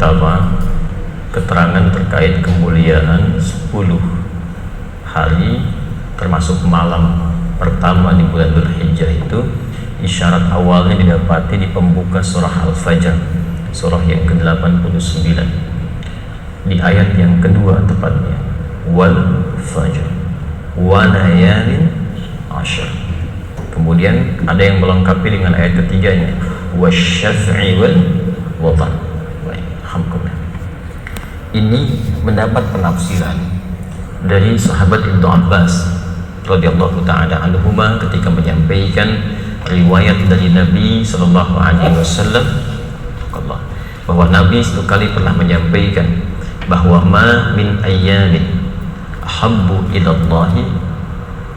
pertama, keterangan terkait kemuliaan 10 hari termasuk malam pertama di bulan Dzulhijjah itu isyarat awalnya didapati di pembuka surah Al-Fajr, surah yang ke-89, di ayat yang kedua tepatnya, wal fajr wa layalin ashr. Kemudian ada yang melengkapi dengan ayat ketiganya, wasyaf'i wal watar. Baik, alhamdulillah. Ini mendapat penafsiran dari sahabat Ibnu Abbas radhiyallahu taala anhuma ketika menyampaikan riwayat dari Nabi sallallahu alaihi wasallam bahwa Nabi satu kali pernah menyampaikan bahwa ma min ayyamin ahabbu ila Allah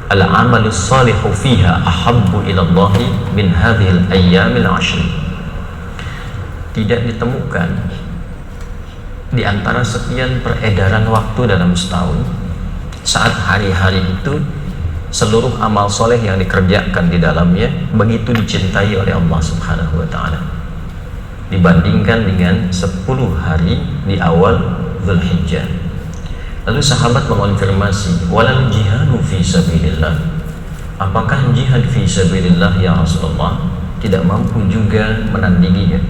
al-amalu salihu fiha ahabbu ila Allah min hadhihi al-ayyamil 'ashr. Tidak ditemukan di antara sekian peredaran waktu dalam setahun, saat hari-hari itu seluruh amal soleh yang dikerjakan di dalamnya begitu dicintai oleh Allah Subhanahu wa ta'ala dibandingkan dengan 10 hari di awal Dzulhijjah. Lalu sahabat mengonfirmasi, walal jihadu fi sabilillah, apakah jihad fi sabilillah ya Rasulullah? Tidak mampu juga menandinginya.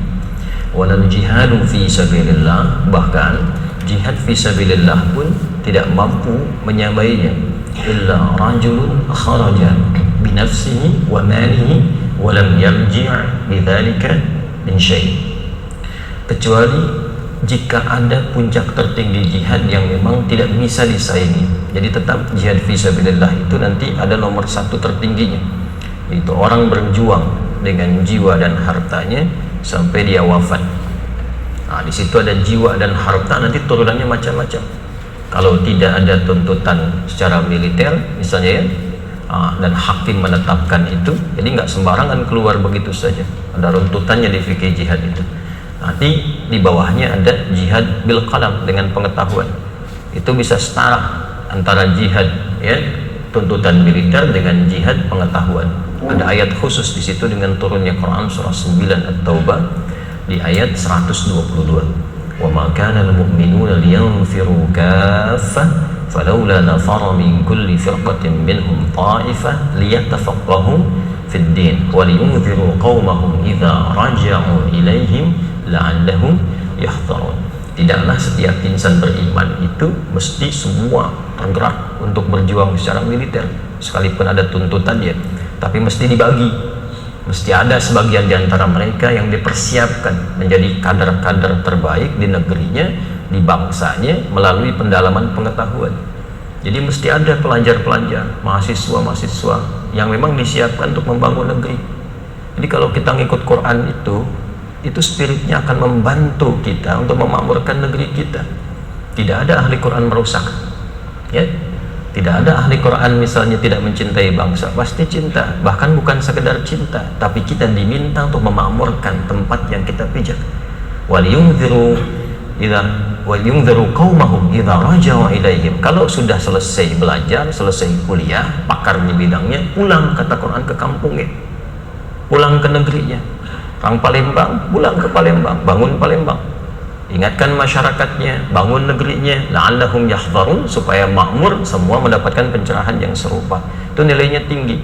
Walal jihadu fi sabilillah, bahkan jihad fi sabilillah pun tidak mampu menyamainya. Illa rajulun kharaja bi nafsihi wa malihi wa lam yarji' bidzalika min syai'. Kecuali jika ada puncak tertinggi jihad yang memang tidak bisa disaingi. Jadi tetap jihad fi sabilillah itu nanti ada nomor satu tertingginya, yaitu orang berjuang dengan jiwa dan hartanya sampai dia wafat. Nah, di situ ada jiwa dan harta, nanti turunannya macam-macam. Kalau tidak ada tuntutan secara militer misalnya ya, dan hakim menetapkan itu, jadi nggak sembarangan keluar begitu saja. Ada runtutannya di fikih jihad itu. Nanti di bawahnya ada jihad bil qalam, dengan pengetahuan. Itu bisa setara antara jihad ya tuntutan militer dengan jihad pengetahuan. Ada ayat khusus di situ dengan turunnya Quran surah 9 At-Taubah di ayat 122. Wa ma kana al-mu'minuna liyanfiru kaffah falawla nafara min kulli firqatin minhum ta'ifah liyatafaqahu fid din wa liyunziru qaumahum idza raja'u ilaihim la'allahum yahdharun. Tidaklah setiap insan beriman itu mesti semua tergerak untuk berjuang secara militer, sekalipun ada tuntutannya, tapi mesti dibagi. Mesti ada sebagian di antara mereka yang dipersiapkan menjadi kader-kader terbaik di negerinya, di bangsanya, melalui pendalaman pengetahuan. Jadi mesti ada pelajar-pelajar, mahasiswa-mahasiswa yang memang disiapkan untuk membangun negeri. Jadi kalau kita ngikut Quran itu spiritnya akan membantu kita untuk memakmurkan negeri kita. Tidak ada ahli Quran merusak, ya. Tidak ada ahli Quran misalnya tidak mencintai bangsa, pasti cinta. Bahkan bukan sekedar cinta, tapi kita diminta untuk memakmurkan tempat yang kita pijak. Waliyunziru qaumahum idza raja'u ilaihim. Kalau sudah selesai belajar, selesai kuliah, pakar di bidangnya, pulang, kata Quran, ke kampungnya, pulang ke negerinya. Orang Palembang pulang ke Palembang, bangun Palembang, ingatkan masyarakatnya, bangun negerinya, la'allahum yahdharun, supaya makmur, semua mendapatkan pencerahan yang serupa. Itu nilainya tinggi.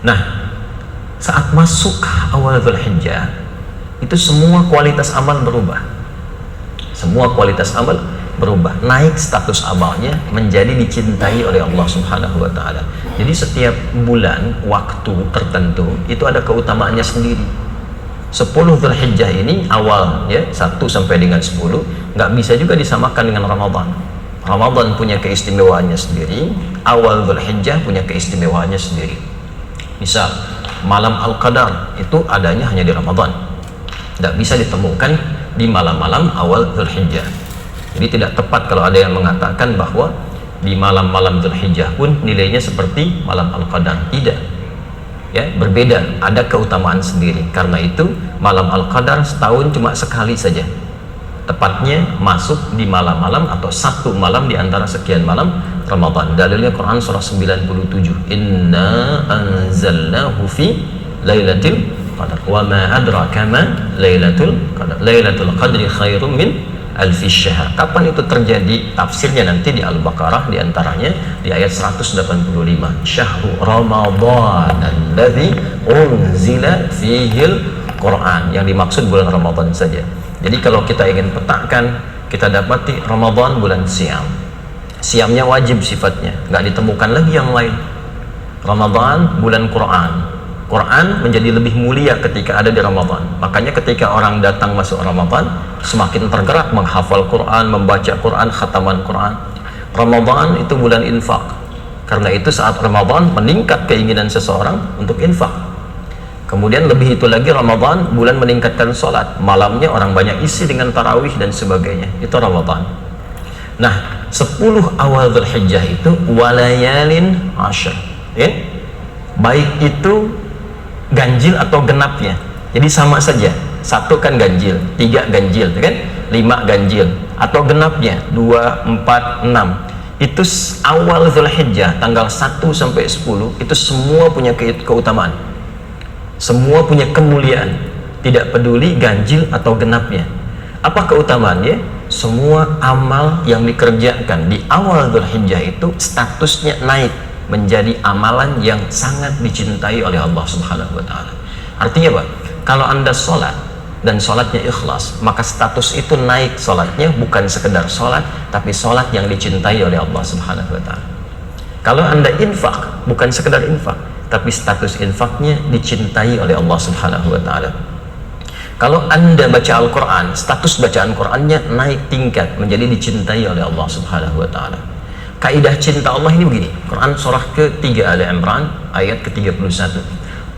Nah, saat masuk awal Dzulhijjah itu semua kualitas amal berubah. Semua kualitas amal berubah, naik status amalnya menjadi dicintai oleh Allah Subhanahu wa ta'ala. Jadi setiap bulan waktu tertentu itu ada keutamaannya sendiri. 10 Dzulhijjah ini awal ya 1 sampai dengan 10 nggak bisa juga disamakan dengan Ramadan. Ramadan punya keistimewaannya sendiri, awal Dzulhijjah punya keistimewaannya sendiri. Misal malam Al-Qadar itu adanya hanya di Ramadan, nggak bisa ditemukan di malam-malam awal Dzulhijjah. Jadi tidak tepat kalau ada yang mengatakan bahwa di malam-malam Dzulhijjah pun nilainya seperti malam Al-Qadar. Tidak. Ya, berbeda, ada keutamaan sendiri. Karena itu malam Al-Qadar setahun cuma sekali saja, tepatnya masuk di malam-malam atau satu malam di antara sekian malam Ramadan. Dalilnya Quran surah 97, inna anzalnahu fi lailatul qadar. Wa ma adraka ma lailatul qadar. Lailatul qadri khairum min alfi syahr. Kapan itu terjadi? Tafsirnya nanti di Al-Baqarah, di antaranya di ayat 185. Syahru Ramadan alladzi unzila fihil Quran. Yang dimaksud bulan Ramadan saja. Jadi kalau kita ingin petakan, kita dapati Ramadan bulan siam. Siamnya wajib sifatnya, nggak ditemukan lagi yang lain. Ramadan bulan Quran. Quran menjadi lebih mulia ketika ada di Ramadan. Makanya ketika orang datang masuk Ramadan, semakin tergerak menghafal Quran, membaca Quran, khataman Quran. Ramadan itu bulan infak. Karena itu saat Ramadan meningkat keinginan seseorang untuk infak. Kemudian lebih itu lagi, Ramadan bulan meningkatkan sholat. Malamnya orang banyak isi dengan tarawih dan sebagainya. Itu Ramadan. Nah, 10 awal Dzulhijjah itu walayalin ashr. Ya? Baik itu ganjil atau genapnya. Jadi sama saja. 1 kan ganjil, 3 ganjil, kan? 5 ganjil. Atau genapnya 2, 4, 6. Itu awal Dzulhijjah tanggal 1 sampai 10 itu semua punya keutamaan. Semua punya kemuliaan. Tidak peduli ganjil atau genapnya. Apa keutamaannya? Semua amal yang dikerjakan di awal Dzulhijjah itu statusnya naik menjadi amalan yang sangat dicintai oleh Allah Subhanahu wa taala. Artinya apa? Kalau Anda sholat dan sholatnya ikhlas, maka status itu naik. Sholatnya bukan sekedar sholat, tapi sholat yang dicintai oleh Allah Subhanahu wa taala. Kalau Anda infak, bukan sekedar infak, tapi status infaknya dicintai oleh Allah Subhanahu wa taala. Kalau Anda baca Al-Quran, status bacaan Qurannya naik tingkat menjadi dicintai oleh Allah Subhanahu wa taala. Kaidah cinta Allah ini begini. Quran surah ke-3 Ali Imran ayat ke-31.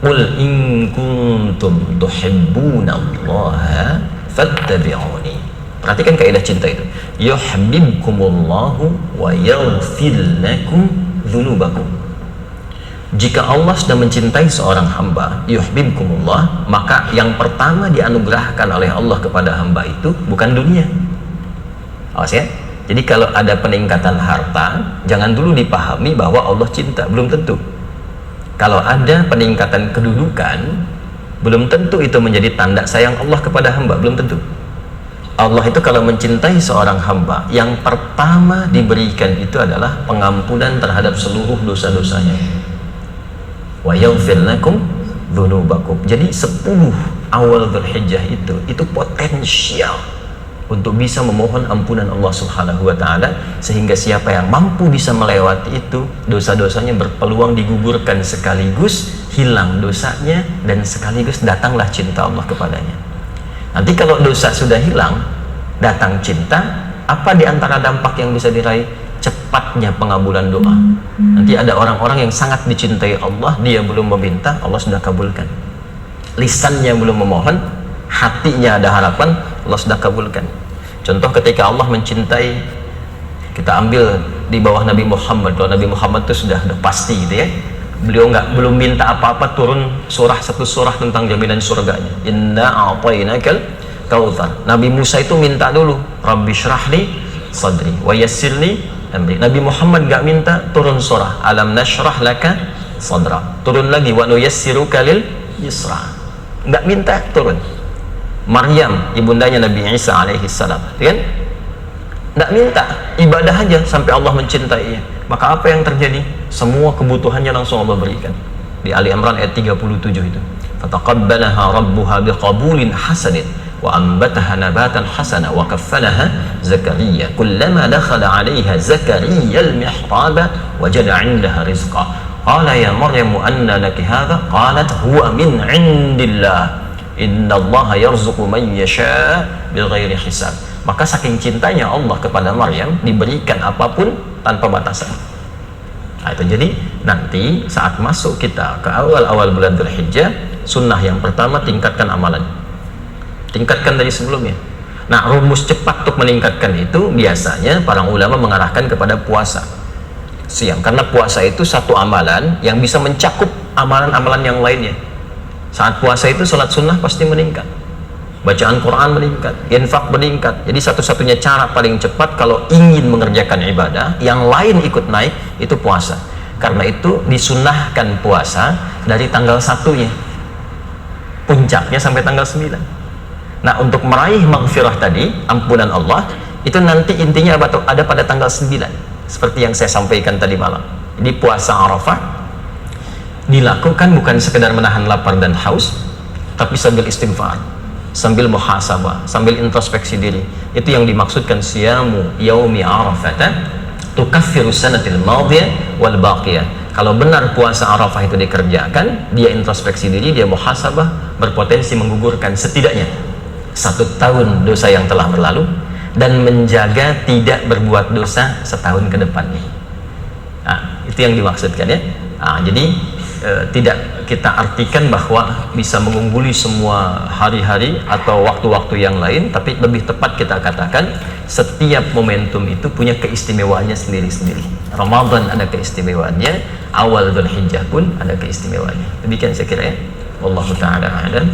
Qul in kuntum tuhibbunallaha fattabi'uni. Perhatikan kaidah cinta itu. Yuhibbukumullahu wa yaghfir lakum dzunubakum. Jika Allah sudah mencintai seorang hamba, yuhibbukumullah, maka yang pertama dianugerahkan oleh Allah kepada hamba itu bukan dunia. Awas ya. Jadi kalau ada peningkatan harta, jangan dulu dipahami bahwa Allah cinta, belum tentu. Kalau ada peningkatan kedudukan, belum tentu itu menjadi tanda sayang Allah kepada hamba, belum tentu. Allah itu kalau mencintai seorang hamba, yang pertama diberikan itu adalah pengampunan terhadap seluruh dosa-dosanya. Wa yaghfir lakum dzunubakum. Jadi 10 awal Dzulhijjah itu potensial untuk bisa memohon ampunan Allah Subhanahu wa taala, sehingga siapa yang mampu bisa melewati itu, dosa-dosanya berpeluang digugurkan sekaligus hilang dosanya dan sekaligus datanglah cinta Allah kepadanya. Nanti kalau dosa sudah hilang, datang cinta, apa di antara dampak yang bisa diraih? Cepatnya pengabulan doa. Nanti ada orang-orang yang sangat dicintai Allah, dia belum meminta, Allah sudah kabulkan. Lisannya belum memohon, hatinya ada harapan, Allah sudah kabulkan. Contoh ketika Allah mencintai, kita ambil di bawah Nabi Muhammad. Kalau Nabi Muhammad itu sudah pasti gitu ya, beliau belum minta apa-apa, turun satu surah tentang jaminan surganya. Inna a'tainakal kautsar. Nabi Musa itu minta dulu, Rabbi syrahli sadri wa yassirli amri. Nabi Muhammad gak minta, turun surah alam nashrah laka sadra. Turun lagi wa nuyassiruka lil yusra. Gak minta, turun. Maryam, ibundanya Nabi Isa alaihi salam, kan? Nggak minta, ibadah aja sampai Allah mencintainya. Maka apa yang terjadi? Semua kebutuhannya langsung Allah berikan. Di Ali Imran ayat 37 itu. Fataqabbalaha rabbuha biqabulin hasanin wa ambataha nabatan hasana wa kaffalaha Zakaria. Kullama dakhala 'alaiha Zakaria al-mihraba wajada 'indaha rizqa. Qala ya Maryam anna laki hadha? Qalat huwa min 'indillah. Innallaha yarzuqu man yasha bighairi hisab. Maka saking cintanya Allah kepada Maryam, diberikan apapun tanpa batasan. Nah, itu jadi nanti saat masuk kita ke awal-awal bulan Dzulhijjah, sunnah yang pertama tingkatkan amalan. Tingkatkan dari sebelumnya. Nah, rumus cepat untuk meningkatkan itu biasanya para ulama mengarahkan kepada puasa. Siang, karena puasa itu satu amalan yang bisa mencakup amalan-amalan yang lainnya. Saat puasa itu sholat sunnah pasti meningkat, bacaan Quran meningkat, infak meningkat. Jadi satu-satunya cara paling cepat kalau ingin mengerjakan ibadah yang lain ikut naik, itu puasa. Karena itu disunnahkan puasa dari tanggal 1-nya. puncaknya sampai tanggal 9. Nah, untuk meraih maghfirah tadi, ampunan Allah, itu nanti intinya ada pada tanggal 9, seperti yang saya sampaikan tadi malam. Jadi puasa Arafah dilakukan bukan sekedar menahan lapar dan haus, tapi sambil istighfar, sambil muhasabah, sambil introspeksi diri. Itu yang dimaksudkan siyamu yaumi arafata tukaffiru sanatil madiyah wal baqiyah. Kalau benar puasa Arafah itu dikerjakan, dia introspeksi diri, dia muhasabah, berpotensi menggugurkan setidaknya 1 tahun dosa yang telah berlalu, dan menjaga tidak berbuat dosa setahun ke depannya. Nah, itu yang dimaksudkan ya. Nah, jadi tidak kita artikan bahwa bisa mengungguli semua hari-hari atau waktu-waktu yang lain, tapi lebih tepat kita katakan setiap momentum itu punya keistimewaannya sendiri-sendiri. Ramadan ada keistimewaannya, awal Dzulhijjah pun ada keistimewaannya. Demikian saya kira ya. Wallahu taala a'lam.